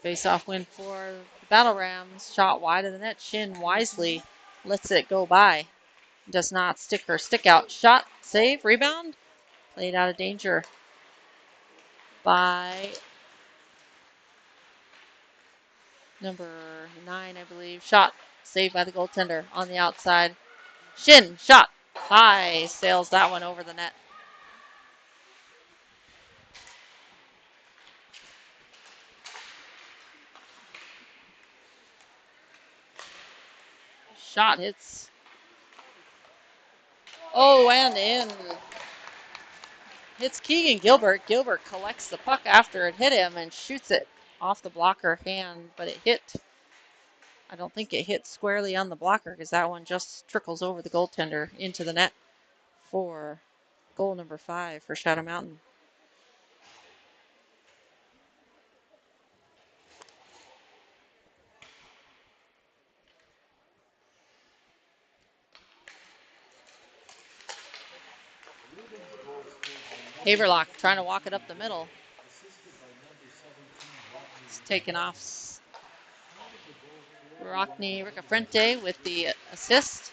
Face-off win for the Battle Rams. Shot wide of the net. Shin wisely lets it go by. Does not stick her stick out. Shot, save, rebound. Played out of danger by number 9, I believe. Shot, saved by the goaltender on the outside. Shin, shot, high, sails that one over the net. Shot hits. Oh, and in. hits Keegan Gilbert. Gilbert collects the puck after it hit him and shoots it off the blocker hand, but it hit. I don't think it hit squarely on the blocker because that one just trickles over the goaltender into the net for goal number 5 for Shadow Mountain. Haverlock trying to walk it up the middle. It's taken off. Rockney Ricafrente with the assist.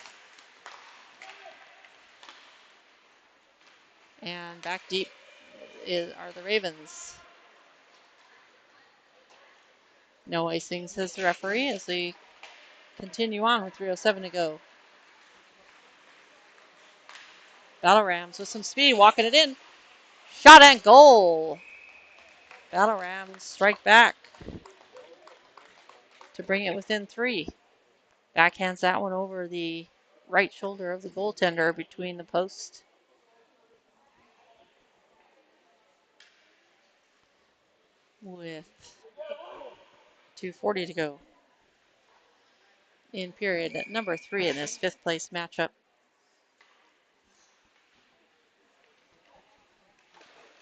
And back deep are the Ravens. No icing, says the referee, as they continue on with 3:07 to go. Battle Rams with some speed, walking it in. Shot and goal. Battle Rams strike back to bring it within 3. Backhands that one over the right shoulder of the goaltender between the post. With 2:40 to go in period at number 3 in this 5th place matchup.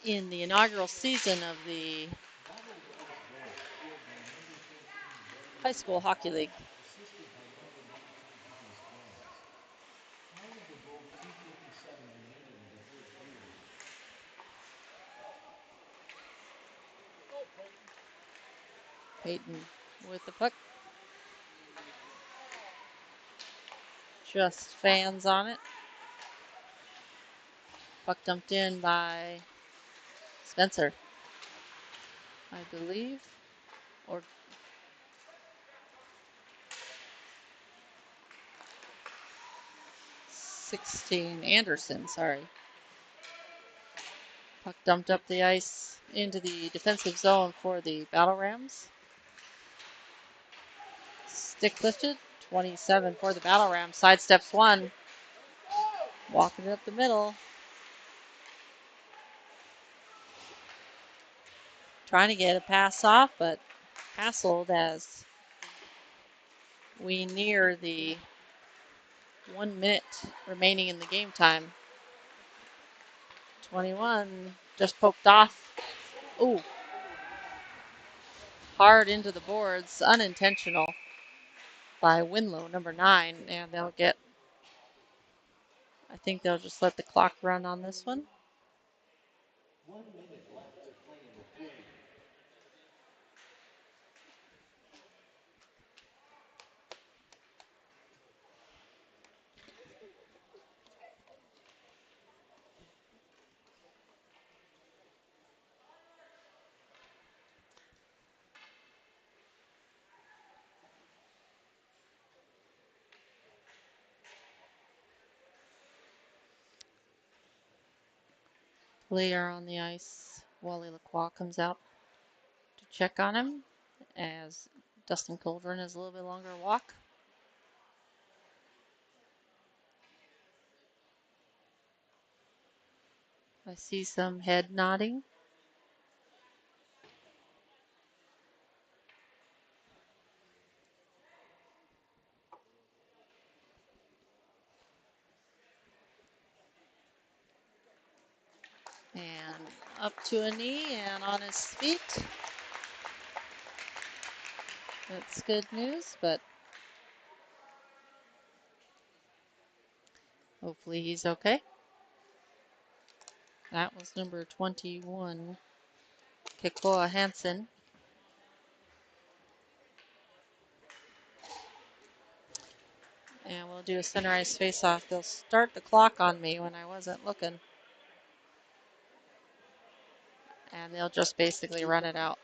In the inaugural season of the High School Hockey League. Peyton with the puck. Just fans on it. Puck dumped in by Spencer, I believe. Or 16, Anderson, sorry. Puck dumped up the ice into the defensive zone for the Battle Rams. Stick lifted, 27 for the Battle Rams. Sidesteps one. Walking it up the middle. Trying to get a pass off, but hassled as we near the 1 minute remaining in the game time. 21 just poked off. Ooh. Hard into the boards, unintentional by Winlow, number 9, and they'll get, I think they'll just let the clock run on this one. 1 minute left to play in the period. Player on the ice, Wally Lacroix comes out to check on him as Dustin Colburn has a little bit longer walk. I see some head nodding. And up to a knee and on his feet. That's good news, but hopefully he's okay. That was number 21, Kekoa Hansen. And we'll do a center ice face-off. They'll start the clock on me when I wasn't looking. And they'll just basically run it out.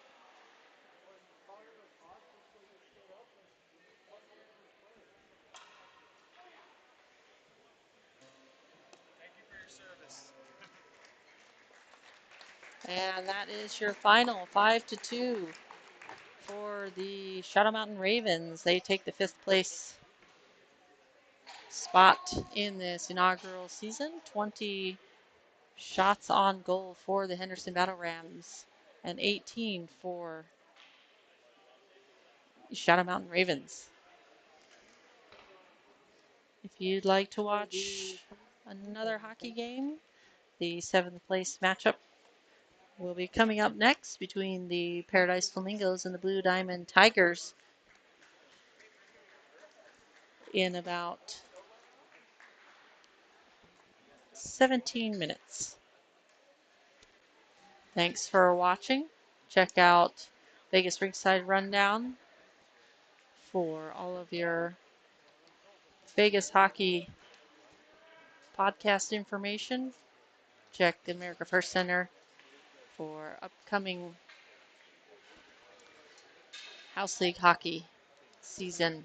And that is your final, 5-2 for the Shadow Mountain Ravens. They take the 5th place spot in this inaugural season, 20 Shots on goal for the Henderson Battle Rams and 18 for Shadow Mountain Ravens. If you'd like to watch another hockey game, the 7th place matchup will be coming up next between the Paradise Flamingos and the Blue Diamond Tigers in about 17 minutes. Thanks for watching. Check out Vegas Ringside Rundown for all of your Vegas hockey podcast information. Check the America First Center for upcoming House League hockey season